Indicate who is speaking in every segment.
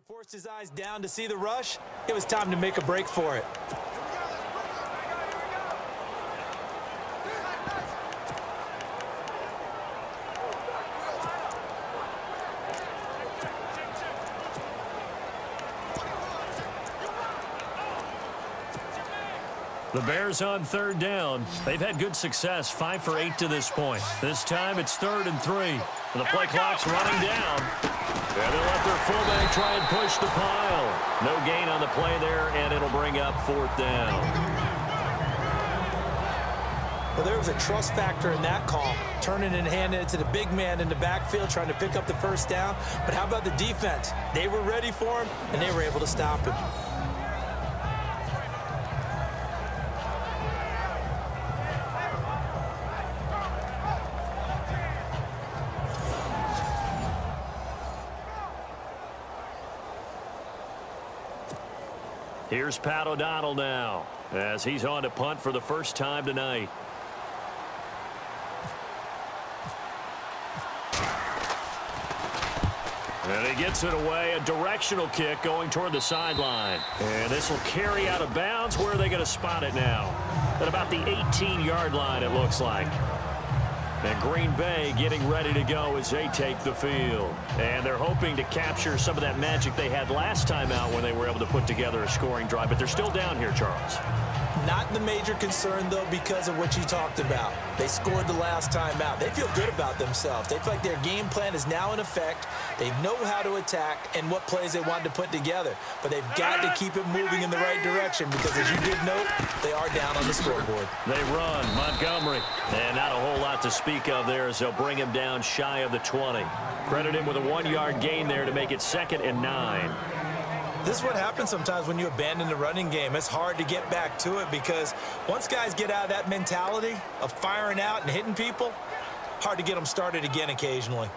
Speaker 1: forced his eyes down to see the rush. It was time to make a break for it.
Speaker 2: The Bears on third down. They've had good success, 5 for 8 to this point. This time it's 3rd and 3. And the play clock's running down. And they'll let their fullback try and push the pile. No gain on the play there, and it'll bring up 4th down.
Speaker 1: Well, there was a trust factor in that call, turning and handing it to the big man in the backfield, trying to pick up the first down. But how about the defense? They were ready for him, and they were able to stop him.
Speaker 2: Here's Pat O'Donnell now, as he's on to punt for the first time tonight. And he gets it away, a directional kick going toward the sideline. And this will carry out of bounds. Where are they going to spot it now? At about the 18-yard line, it looks like. And Green Bay getting ready to go as they take the field. And they're hoping to capture some of that magic they had last time out when they were able to put together a scoring drive. But they're still down here, Charles.
Speaker 1: Not the major concern, though, because of what you talked about. They scored the last time out. They feel good about themselves. They feel like their game plan is now in effect. They know how to attack and what plays they want to put together. But they've got to keep it moving in the right direction because, as you did note, they are down on the scoreboard.
Speaker 2: They run. Montgomery. And not a whole lot to speak of there as they'll bring him down shy of the 20. Credit him with a 1-yard gain there to make it 2nd and 9.
Speaker 1: This is what happens sometimes when you abandon the running game. It's hard to get back to it because once guys get out of that mentality of firing out and hitting people, hard to get them started again occasionally.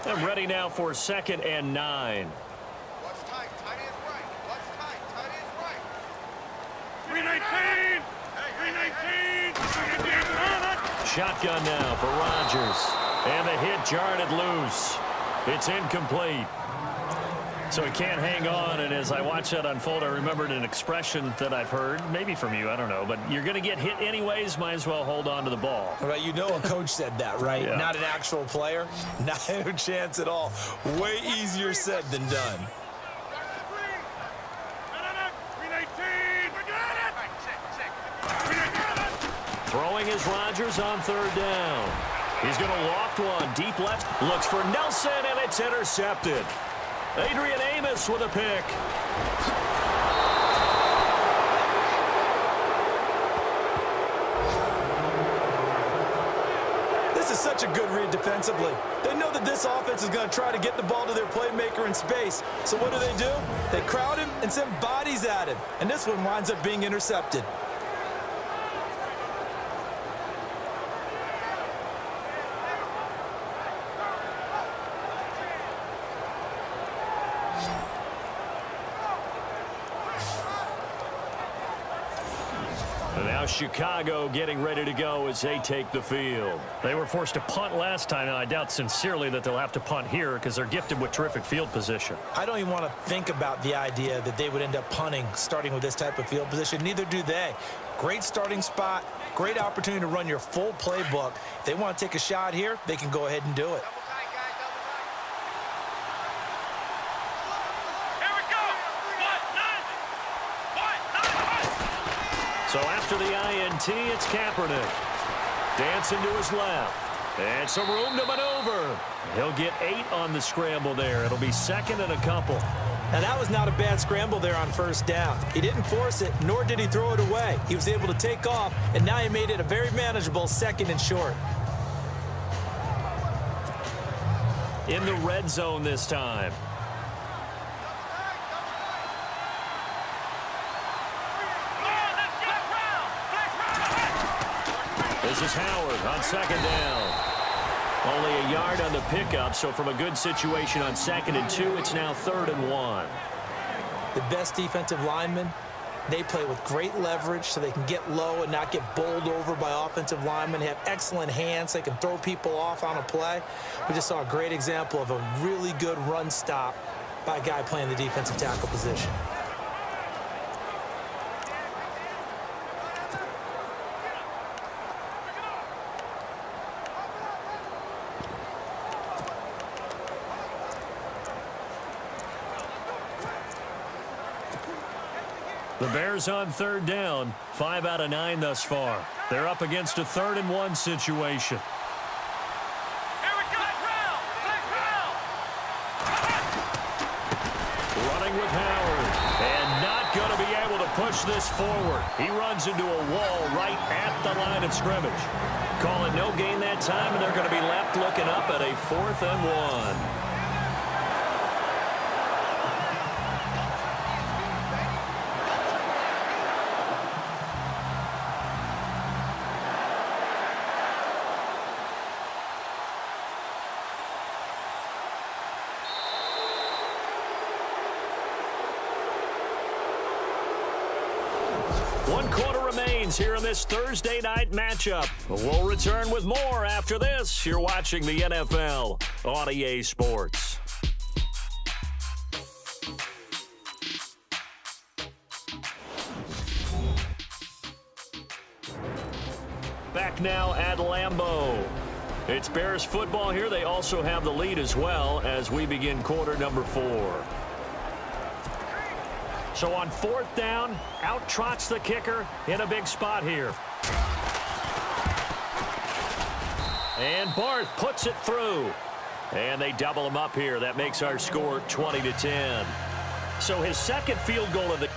Speaker 2: I'm ready now for 2nd and 9.
Speaker 3: What's tight? Tight end's right. What's tight? Tight end's right.
Speaker 4: 319! 319!
Speaker 2: Shotgun now for Rodgers. And the hit jarred it loose. It's incomplete. So he can't hang on, and as I watch that unfold, I remembered an expression that I've heard, maybe from you, I don't know, but you're going to get hit anyways, might as well hold on to the ball.
Speaker 1: Right, you know a coach said that, right?
Speaker 2: Yeah.
Speaker 1: Not an actual player. Not a chance at all. Way easier said than done.
Speaker 4: 319! We got it!
Speaker 2: Throwing is Rodgers on 3rd down. He's going to loft one, deep left, looks for Nelson, and it's intercepted. Adrian Amos with a pick.
Speaker 1: This is such a good read defensively. They know that this offense is going to try to get the ball to their playmaker in space. So what do? They crowd him and send bodies at him. And this one winds up being intercepted.
Speaker 2: Now Chicago getting ready to go as they take the field. They were forced to punt last time. Now, I doubt sincerely that they'll have to punt here because they're gifted with terrific field position.
Speaker 1: I don't even want to think about the idea that they would end up punting starting with this type of field position. Neither do they. Great starting spot, great opportunity to run your full playbook. If they want to take a shot here, they can go ahead and do it.
Speaker 2: So after the INT, it's Kaepernick. Dancing to his left. And some room to maneuver. He'll get 8 on the scramble there. It'll be 2nd and a couple.
Speaker 1: Now, that was not a bad scramble there on 1st down. He didn't force it, nor did he throw it away. He was able to take off, and now he made it a very manageable 2nd and short.
Speaker 2: In the red zone this time. This is Howard on 2nd down. Only a yard on the pickup, so from a good situation on 2nd and 2, it's now 3rd and 1.
Speaker 1: The best defensive lineman They play with great leverage so they can get low and not get bowled over by offensive linemen. They have excellent hands. They can throw people off on a play. We just saw a great example of a really good run stop by a guy playing the defensive tackle position.
Speaker 2: The Bears on third down, 5 out of 9 thus far. They're up against a 3rd and 1 situation.
Speaker 4: Here we go.
Speaker 2: Running with Howard, and not going to be able to push this forward. He runs into a wall right at the line of scrimmage. Call it no gain that time, and they're going to be left looking up at a 4th and 1. One quarter remains here in this Thursday night matchup. We'll return with more after this. You're watching the NFL on EA Sports. Back now at Lambeau. It's Bears football here. They also have the lead as well as we begin quarter number 4. So on 4th down, out trots the kicker in a big spot here. And Barth puts it through. And they double him up here. That makes our score 20-10. So his second field goal of the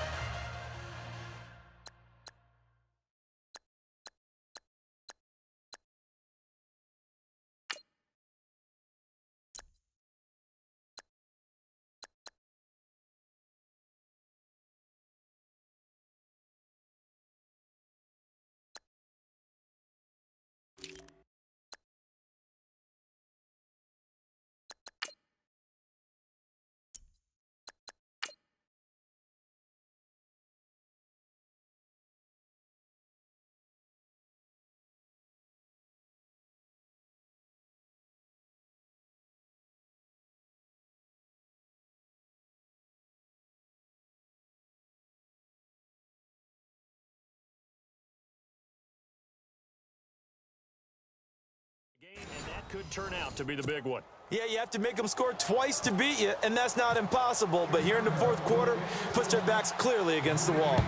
Speaker 2: game, and that could turn out to be the big one.
Speaker 1: Yeah, you have to make them score twice to beat you, and that's not impossible. But here in the 4th quarter, puts their backs clearly against the wall.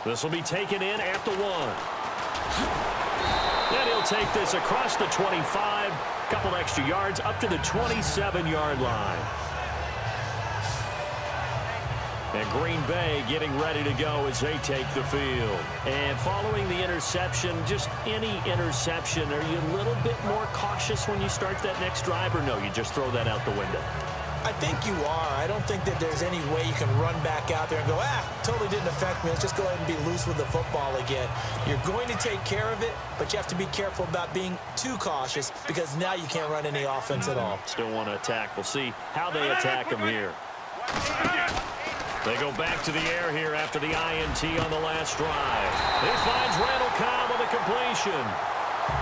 Speaker 2: This will be taken in at the 1. And he'll take this across the 25, couple extra yards up to the 27-yard line. And Green Bay getting ready to go as they take the field. And following the interception, just any interception, are you a little bit more cautious when you start that next drive, or no, you just throw that out the window?
Speaker 1: I think you are. I don't think that there's any way you can run back out there and go, totally didn't affect me. Let's just go ahead and be loose with the football again. You're going to take care of it, but you have to be careful about being too cautious because now you can't run any offense at all.
Speaker 2: Still want to attack. We'll see how they attack him here. They go back to the air here after the INT on the last drive. He finds Randall Cobb with a completion.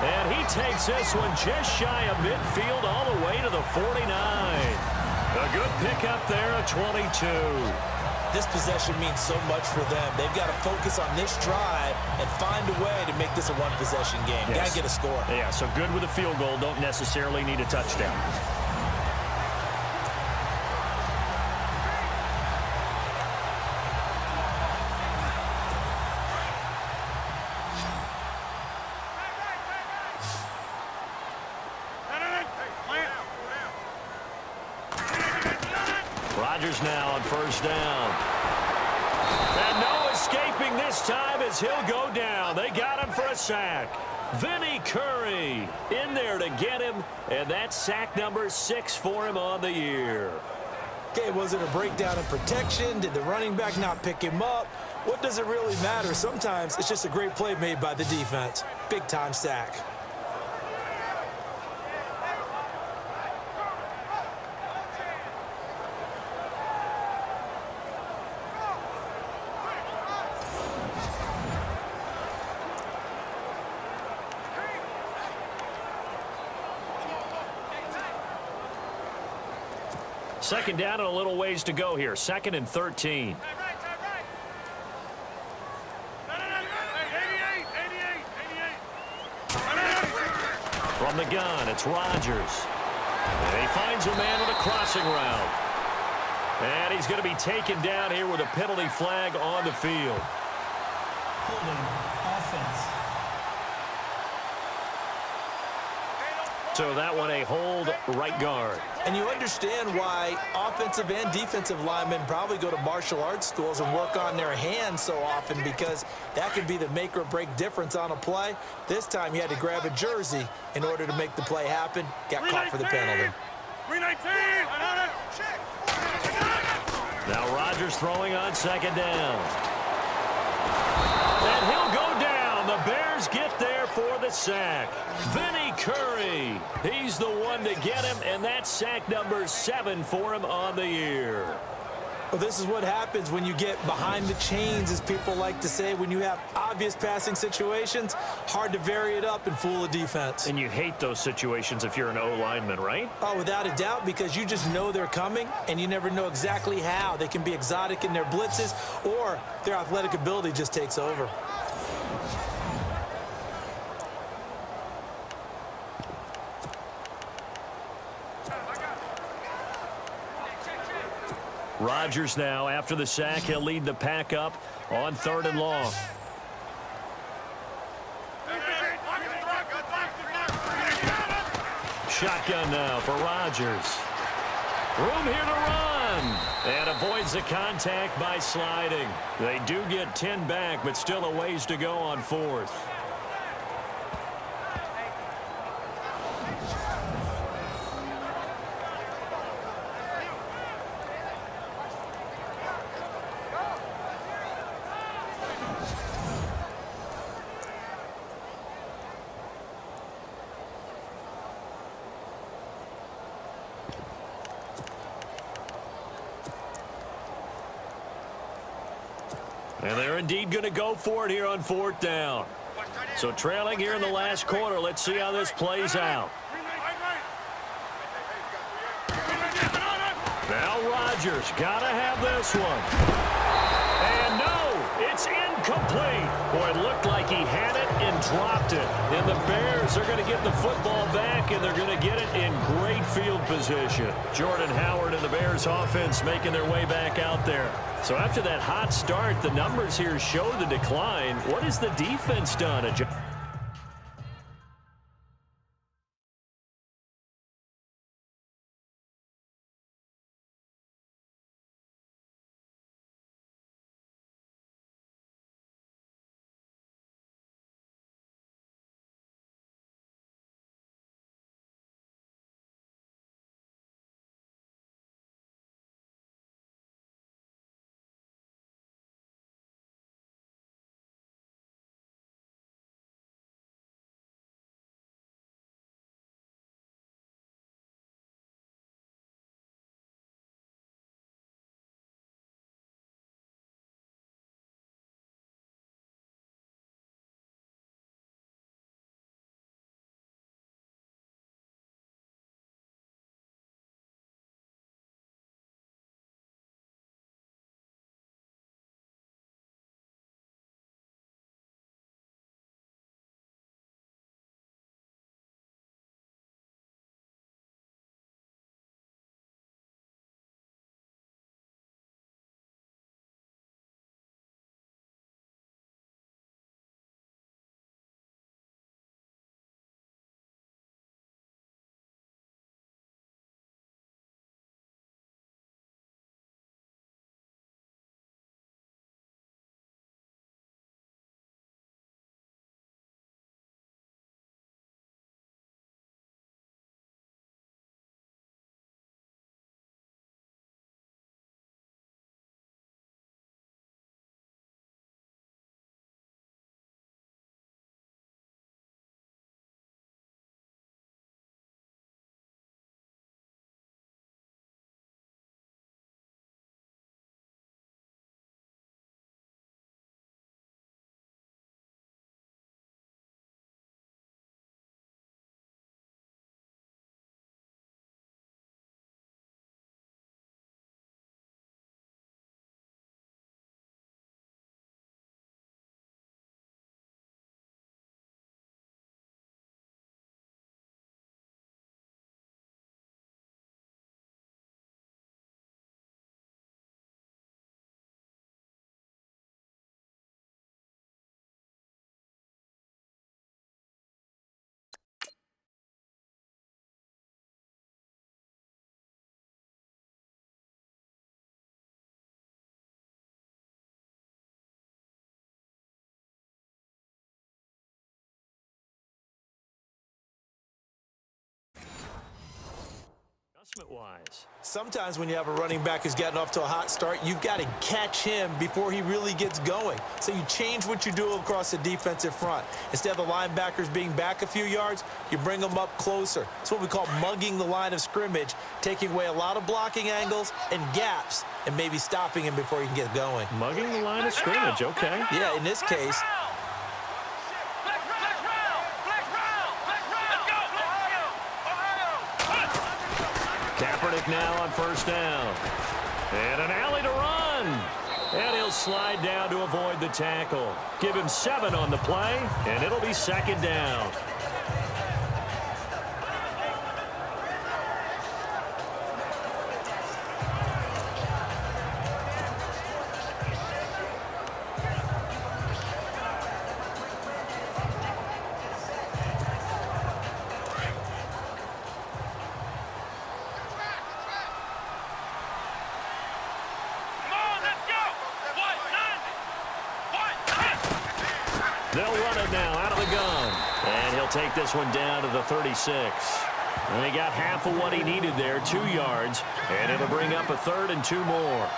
Speaker 2: And he takes this one just shy of midfield all the way to the 49. A good pickup there at 22.
Speaker 1: This possession means so much for them. They've got to focus on this drive and find a way to make this a one-possession game.
Speaker 2: Yes.
Speaker 1: Got to get a score.
Speaker 2: Yeah, so good with a field goal. Don't necessarily need a touchdown. Rodgers now on 1st down. And no escaping this time as he'll go down. They got him for a sack. Vinny Curry in there to get him, and that's sack number 6 for him on the year.
Speaker 1: Okay, was it a breakdown in protection? Did the running back not pick him up? What does it really matter? Sometimes it's just a great play made by the defense. Big-time sack.
Speaker 2: Second down and a little ways to go here. 2nd and 13. From the gun, it's Rodgers. And he finds a man with a crossing route. And he's going to be taken down here with a penalty flag on the field.
Speaker 1: Holding offense.
Speaker 2: So that one a hold right guard.
Speaker 1: And you understand why offensive and defensive linemen probably go to martial arts schools and work on their hands so often, because that can be the make or break difference on a play. This time he had to grab a jersey in order to make the play happen. Got caught for the penalty.
Speaker 4: 319.
Speaker 2: Now Rodgers throwing on 2nd down. And he'll go down. The Bears get there for the sack. Vinny Curry. He's the one to get him, and that's sack number 7 for him on the year.
Speaker 1: Well, this is what happens when you get behind the chains, as people like to say. When you have obvious passing situations, hard to vary it up and fool a defense.
Speaker 2: And you hate those situations if you're an O-lineman, right?
Speaker 1: Oh, without a doubt, because you just know they're coming, and you never know exactly how. They can be exotic in their blitzes, or their athletic ability just takes over.
Speaker 2: Rodgers now, after the sack, he'll lead the pack up on 3rd and long. Shotgun now for Rodgers. Room here to run. And avoids the contact by sliding. They do get 10 back, but still a ways to go on 4th. And they're indeed going to go for it here on 4th down. So trailing here in the last quarter. Let's see how this plays out. Now Rodgers got to have this one. And no, it's incomplete. Boy, it looked like he had it and dropped it. And the Bears are going to get the football back, and they're going to get it in great field position. Jordan Howard and the Bears offense making their way back out there. So after that hot start, the numbers here show the decline. What has the defense done? Wise.
Speaker 1: Sometimes when you have a running back who's gotten off to a hot start, you've got to catch him before he really gets going. So you change what you do across the defensive front. Instead of the linebackers being back a few yards, you bring them up closer. It's what we call mugging the line of scrimmage, taking away a lot of blocking angles and gaps and maybe stopping him before he can get going.
Speaker 2: Mugging the line of scrimmage, okay.
Speaker 1: Yeah, in this case,
Speaker 2: Kaepernick now on first down. And an alley to run. And he'll slide down to avoid the tackle. Give him 7 on the play, and it'll be second down. They'll run it now out of the gun. And he'll take this one down to the 36. And he got half of what he needed there, 2 yards. And it'll bring up a 3rd and 2 more.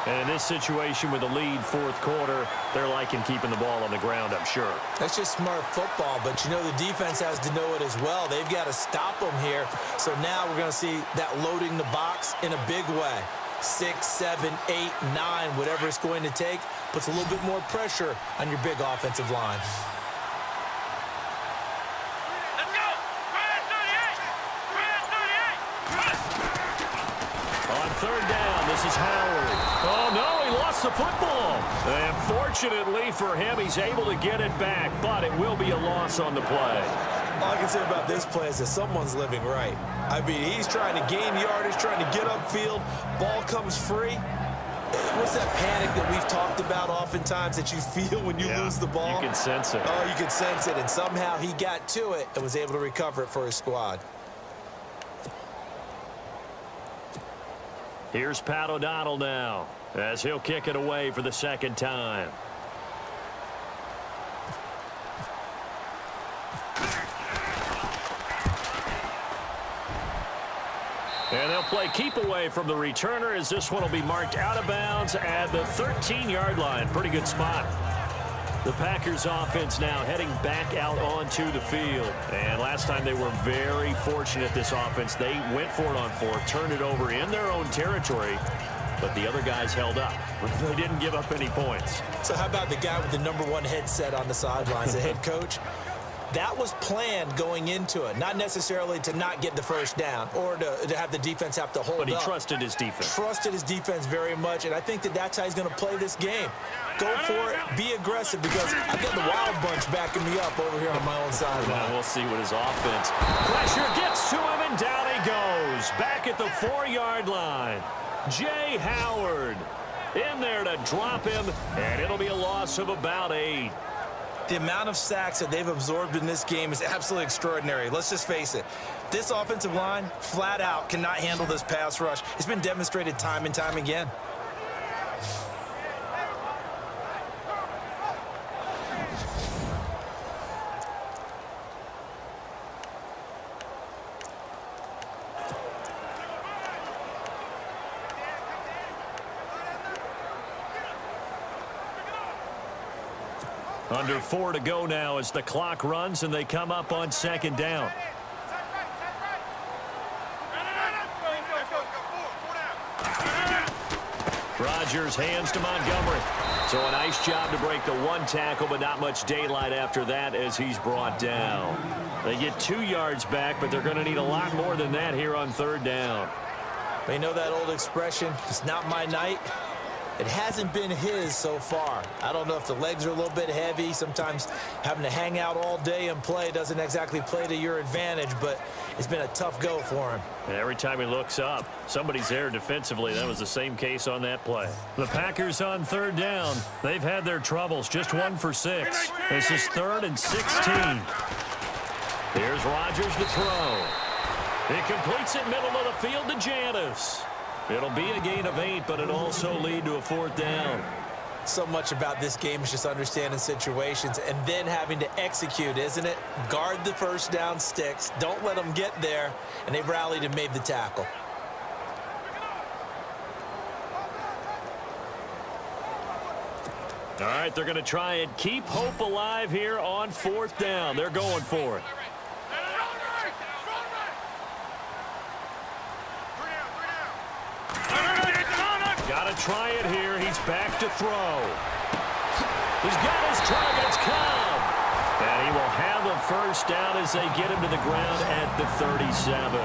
Speaker 2: And in this situation with a lead fourth quarter, they're liking keeping the ball on the ground, I'm sure.
Speaker 1: that's just smart football, but you know the defense has to know it as well. They've got to stop them here. So now we're going to see that loading the box in a big way. 6, 7, 8, 9, whatever it's going to take, puts a little bit more pressure on your big offensive line.
Speaker 4: Let's go! Grand 38!
Speaker 2: On third down, this is Howard. Oh, no, he lost the football. And fortunately for him, he's able to get it back, but it will be a loss on the play.
Speaker 1: All I can say about this play is that someone's living right. I mean, he's trying to gain yardage, trying to get upfield. Ball comes free. What's that panic that we've talked about oftentimes that you feel when you lose the ball?
Speaker 2: You can sense it.
Speaker 1: Oh, you can sense it, and somehow he got to it and was able to recover it for his squad.
Speaker 2: Here's Pat O'Donnell now as he'll kick it away for the second time. And they'll play keep away from the returner as this one will be marked out of bounds at the 13-yard line. Pretty good spot. The Packers offense now heading back out onto the field. And last time they were very fortunate, this offense. They went for it on 4, turned it over in their own territory, but the other guys held up. They didn't give up any points.
Speaker 1: So how about the guy with the #1 headset on the sidelines, the head coach? That was planned going into it, not necessarily to not get the first down or to have the defense have to hold up.
Speaker 2: But he trusted his defense.
Speaker 1: Trusted his defense very much, and I think that that's how he's going to play this game. Go for it, be aggressive, because I've got the wild bunch backing me up over here on my own sideline.
Speaker 2: We'll see what his offense. Pressure gets to him, and down he goes. Back at the 4-yard line. Jay Howard in there to drop him, and it'll be a loss of about 8.
Speaker 1: The amount of sacks that they've absorbed in this game is absolutely extraordinary. Let's just face it. This offensive line, flat out, cannot handle this pass rush. It's been demonstrated time and time again.
Speaker 2: Under 4 to go now as the clock runs and they come up on second down. Rodgers hands to Montgomery. So a nice job to break the 1 tackle, but not much daylight after that as he's brought down. They get 2 yards back, but they're going to need a lot more than that here on third down.
Speaker 1: They know that old expression, it's not my night. It hasn't been his so far. I don't know if the legs are a little bit heavy. Sometimes having to hang out all day and play doesn't exactly play to your advantage, but it's been a tough go for him.
Speaker 2: And every time he looks up, somebody's there defensively. That was the same case on that play. The Packers on third down. They've had their troubles. Just 1 for 6. This is 3rd and 16. Here's Rodgers to throw. He completes it middle of the field to Janis. It'll be a gain of 8, but it'll also lead to a 4th down.
Speaker 1: So much about this game is just understanding situations and then having to execute, isn't it? Guard the first down sticks. Don't let them get there. And they rallied and made the tackle.
Speaker 2: All right, they're going to try and keep hope alive here on 4th down. They're going for it. Got to try it here. He's back to throw. He's got his targets come. And he will have the first down as they get him to the ground at the 37.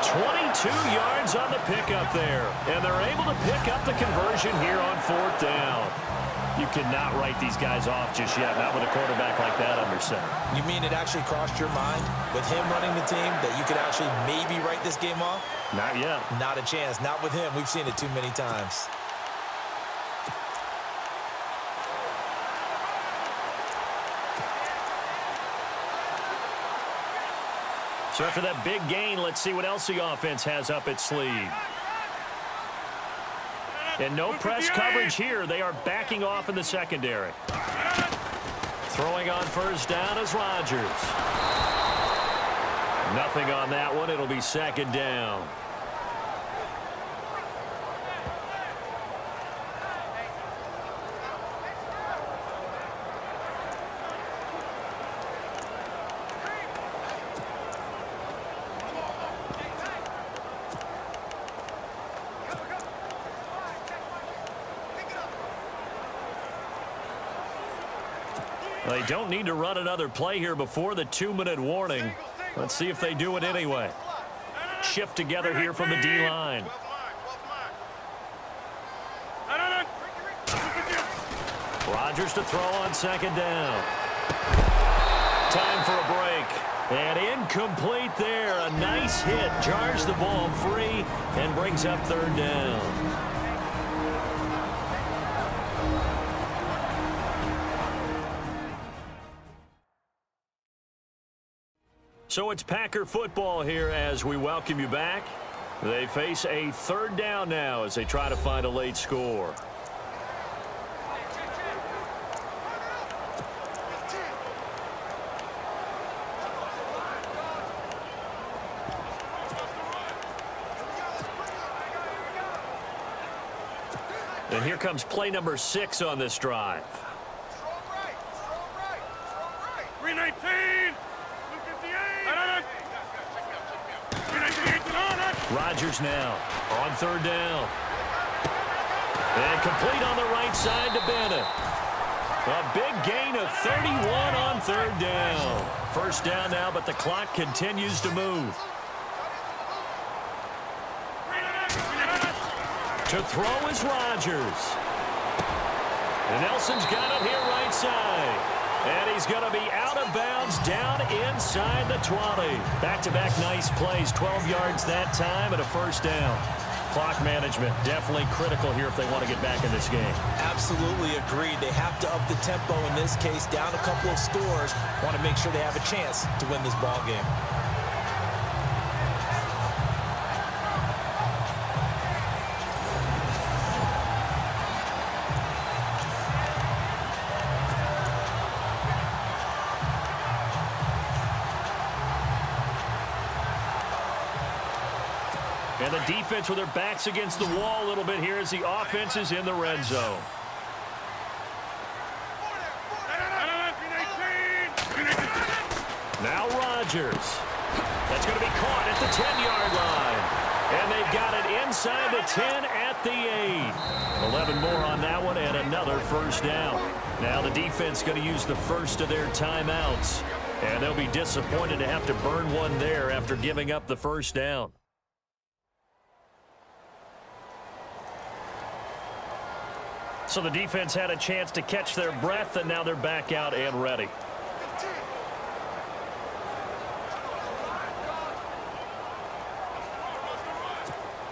Speaker 2: 22 yards on the pickup there. And they're able to pick up the conversion here on 4th down. You cannot write these guys off just yet, not with a quarterback like that under center.
Speaker 1: You mean it actually crossed your mind with him running the team that you could actually maybe write this game off?
Speaker 2: Not yet.
Speaker 1: Not a chance. Not with him. We've seen it too many times.
Speaker 2: So after that big gain, let's see what else the offense has up its sleeve. And no press coverage here. They are backing off in the secondary. Throwing on first down is Rodgers. Nothing on that one. It'll be 2nd down. They don't need to run another play here before the 2-minute warning. Let's see if they do it anyway. Shift together here from the D-line. Rodgers to throw on 2nd down. Time for a break. And incomplete there. A nice hit. Jars the ball free and brings up 3rd down. So it's Packer football here as we welcome you back. They face a 3rd down now as they try to find a late score. And here comes play number 6 on this drive.
Speaker 4: 319.
Speaker 2: Rodgers now on 3rd down. And complete on the right side to Bennett. A big gain of 31 on 3rd down. First down now, but the clock continues to move. To throw is Rodgers. And Nelson's got it here right side. And he's going to be out of bounds down inside the 20. Back-to-back nice plays, 12 yards that time and a first down. Clock management definitely critical here if they want to get back in this game.
Speaker 1: Absolutely agreed. They have to up the tempo in this case, down a couple of scores. Want to make sure they have a chance to win this ball game.
Speaker 2: And the defense with their backs against the wall a little bit here as the offense is in the red zone. Now Rodgers. That's going to be caught at the 10-yard line. And they've got it inside the 10 at the 8. 11 more on that one and another first down. Now the defense going to use the first of their timeouts. And they'll be disappointed to have to burn one there after giving up the first down. So the defense had a chance to catch their breath, and now they're back out and ready.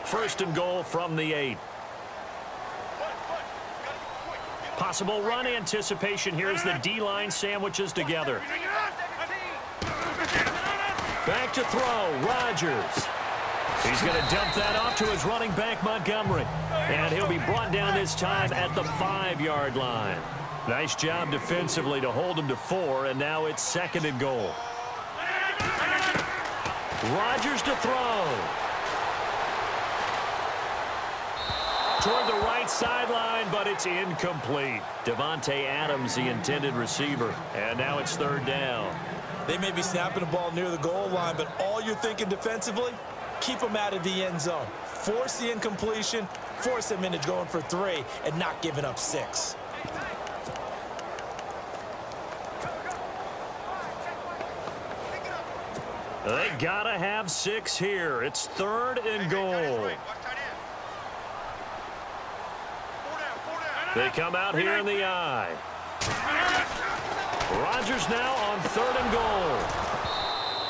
Speaker 2: First and goal from the 8. Possible run anticipation here as the D-line sandwiches together. Back to throw, Rodgers. He's going to dump that off to his running back, Montgomery. And he'll be brought down this time at the 5-yard line. Nice job defensively to hold him to 4, and now it's 2nd and goal. Rodgers to throw. Toward the right sideline, but it's incomplete. Devontae Adams, the intended receiver. And now it's third down.
Speaker 1: They may be snapping the ball near the goal line, but all you're thinking defensively, keep them out of the end zone. Force the incompletion, force them into going for 3, and not giving up 6.
Speaker 2: They gotta have 6 here. It's third and goal. They come out here in the eye. Rodgers now on third and goal.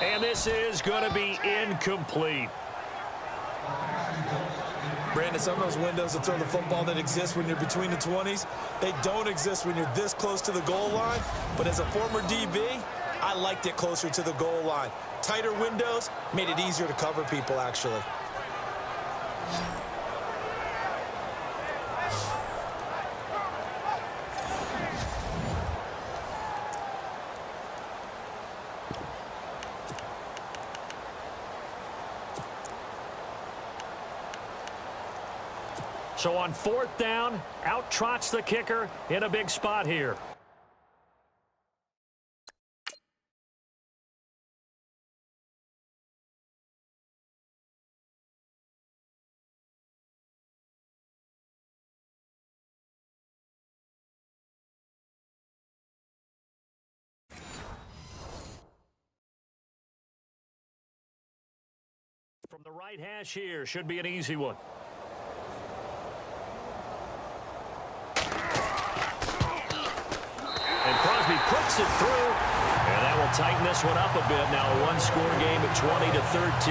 Speaker 2: And this is going to be incomplete.
Speaker 1: Brandon, some of those windows to throw the football that exist when you're between the 20s, they don't exist when you're this close to the goal line. But as a former DB, I liked it closer to the goal line. Tighter windows made it easier to cover people, actually.
Speaker 2: So on fourth down, out trots the kicker in a big spot here. From the right hash here, should be an easy one. And Crosby puts it through, and that will tighten this one up a bit. Now a one-score game at 20-13.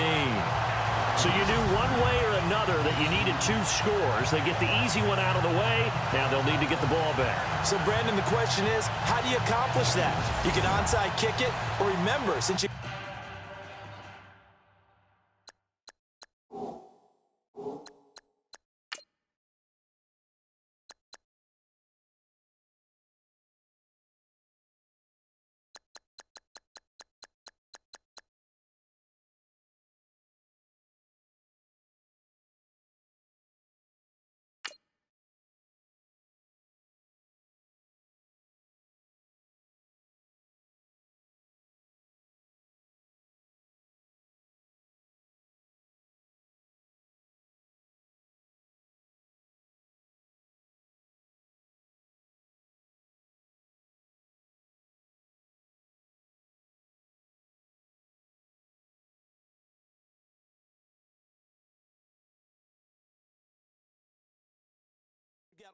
Speaker 2: So you knew one way or another that you needed 2 scores. They get the easy one out of the way. Now they'll need to get the ball back.
Speaker 1: So, Brandon, the question is, how do you accomplish that? You can onside kick it, or remember, since you...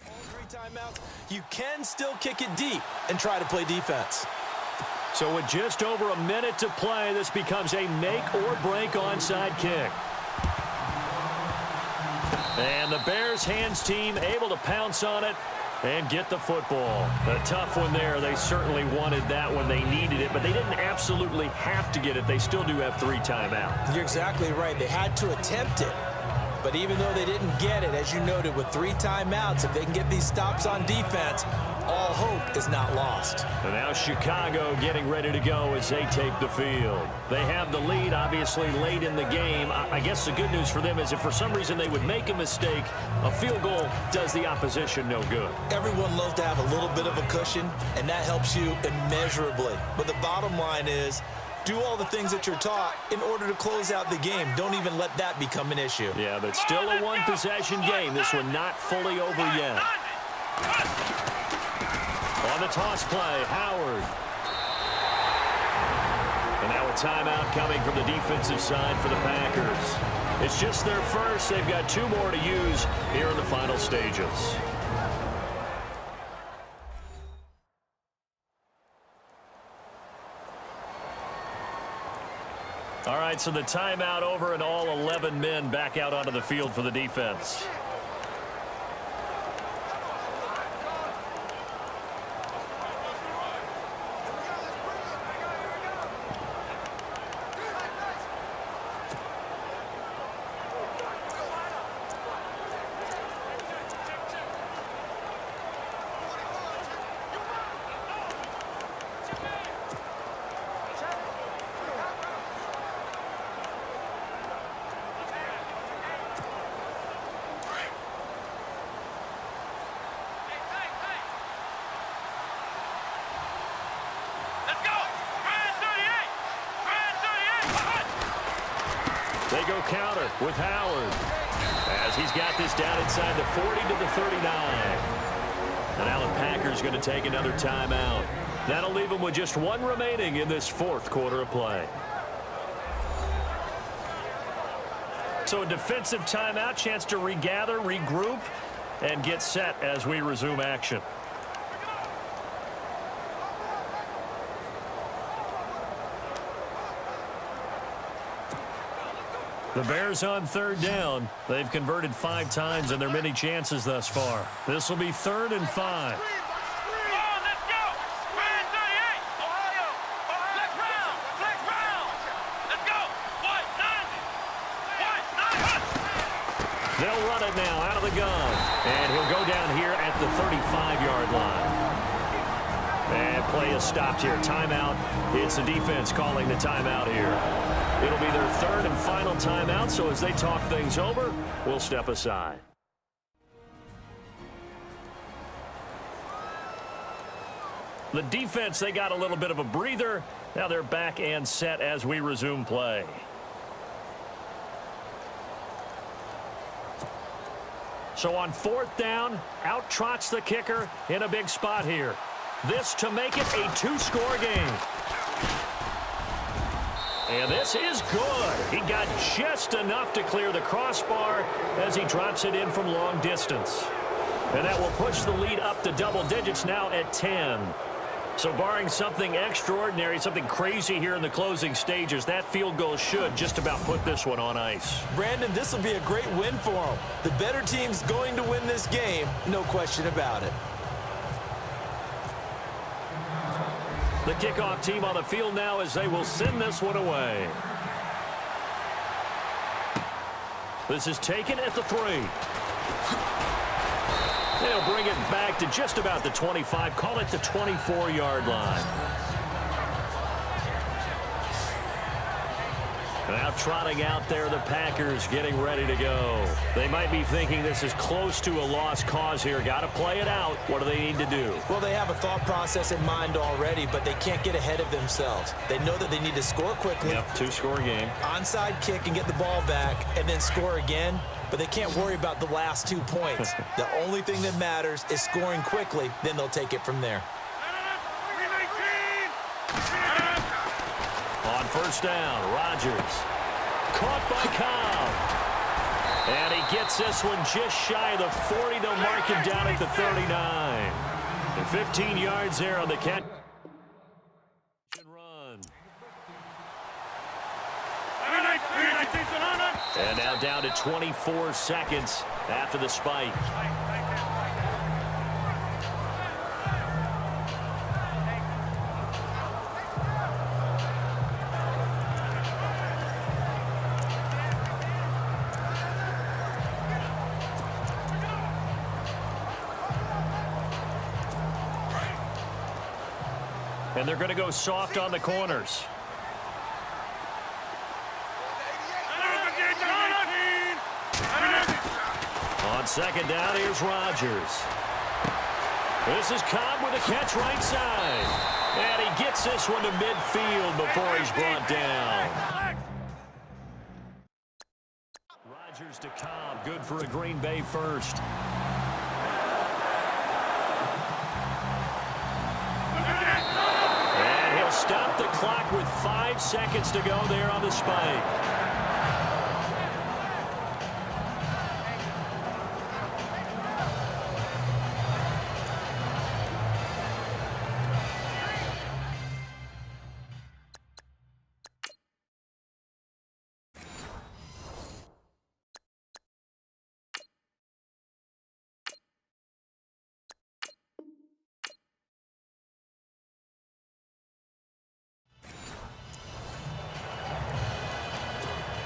Speaker 1: got all 3 timeouts, you can still kick it deep and try to play defense.
Speaker 2: So with just over a minute to play, this becomes a make-or-break onside kick. And the Bears hands team able to pounce on it and get the football. A tough one there. They certainly wanted that when they needed it, but they didn't absolutely have to get it. They still do have 3 timeouts.
Speaker 1: You're exactly right. They had to attempt it. But even though they didn't get it, as you noted, with 3 timeouts, if they can get these stops on defense, all hope is not lost.
Speaker 2: And now Chicago getting ready to go as they take the field. They have the lead, obviously, late in the game. I guess the good news for them is if for some reason they would make a mistake, a field goal does the opposition no good.
Speaker 1: Everyone loves to have a little bit of a cushion, and that helps you immeasurably. But the bottom line is, do all the things that you're taught in order to close out the game. Don't even let that become an issue.
Speaker 2: Yeah, but still a one-possession game. This one not fully over yet. On the toss play, Howard. And now a timeout coming from the defensive side for the Packers. It's just their first. They've got 2 more to use here in the final stages. All right, so the timeout over and all 11 men back out onto the field for the defense. They go counter with Howard as he's got this down inside the 40 to the 39. And now the Packers going to take another timeout. That'll leave them with just one remaining in this fourth quarter of play. So a defensive timeout, chance to regather, regroup, and get set as we resume action. The Bears on third down. They've converted 5 times in their many chances thus far. This will be 3rd and 5. They'll run it now out of the gun. And he'll go down here at the 35-yard line. And play is stopped here. Timeout. It's the defense calling the timeout here. It'll be their 3rd and final timeout, so as they talk things over, we'll step aside. The defense, they got a little bit of a breather. Now they're back and set as we resume play. So on 4th down, out trots the kicker in a big spot here. This to make it a 2-score game. And this is good. He got just enough to clear the crossbar as he drops it in from long distance. And that will push the lead up to double digits now at 10. So barring something extraordinary, something crazy here in the closing stages, that field goal should just about put this one on ice.
Speaker 1: Brandon, this will be a great win for them. The better team's going to win this game, no question about it.
Speaker 2: The kickoff team on the field now as they will send this one away. This is taken at the 3. They'll bring it back to just about the 25, call it the 24-yard line. Now trotting out there, the Packers getting ready to go. They might be thinking this is close to a lost cause here. Got to play it out. What do they need to do?
Speaker 1: Well, they have a thought process in mind already, but they can't get ahead of themselves. They know that they need to score quickly.
Speaker 2: Yep, 2-score game.
Speaker 1: Onside kick and get the ball back and then score again, but they can't worry about the last 2 points. The only thing that matters is scoring quickly, then they'll take it from there.
Speaker 2: On 1st down, Rodgers. Caught by Cobb. And he gets this one just shy of the 40. They'll mark him down at the 39. And 15 yards there on the catch. Run. And now down to 24 seconds after the spike. And they're going to go soft on the corners. On 2nd down, here's Rodgers. This is Cobb with a catch right side. And he gets this one to midfield before he's brought down. Rodgers to Cobb, good for a Green Bay first. Stop the clock with 5 seconds to go there on the spike.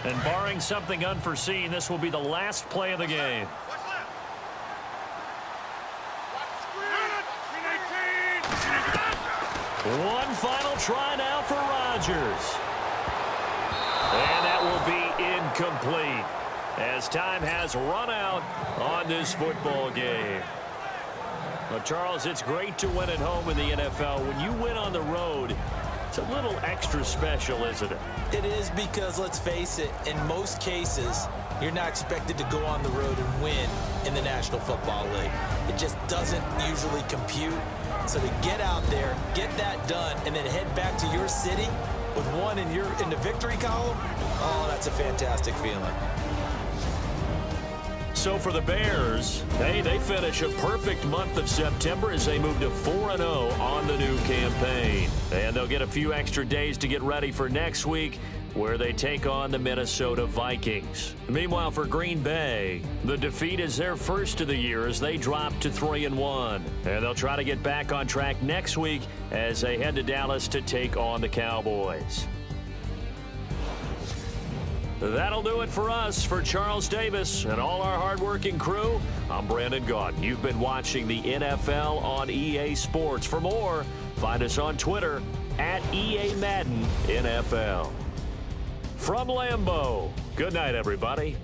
Speaker 2: And barring something unforeseen, this will be the last play of the game. One final try now for Rodgers. And that will be incomplete as time has run out on this football game. Well, Charles, it's great to win at home in the NFL. When you win on the road, It's a little extra special, isn't it?
Speaker 1: It is because, let's face it, in most cases, you're not expected to go on the road and win in the National Football League. It just doesn't usually compute. So to get out there, get that done, and then head back to your city with one in the victory column, oh, that's a fantastic feeling.
Speaker 2: So for the Bears, they finish a perfect month of September as they move to 4-0 on the new campaign. And they'll get a few extra days to get ready for next week, where they take on the Minnesota Vikings. Meanwhile, for Green Bay, the defeat is their first of the year as they drop to 3-1. And they'll try to get back on track next week as they head to Dallas to take on the Cowboys. That'll do it for us. For Charles Davis and all our hardworking crew, I'm Brandon Gaudin. You've been watching the NFL on EA Sports. For more, find us on Twitter at EA Madden NFL. From Lambeau, good night, everybody.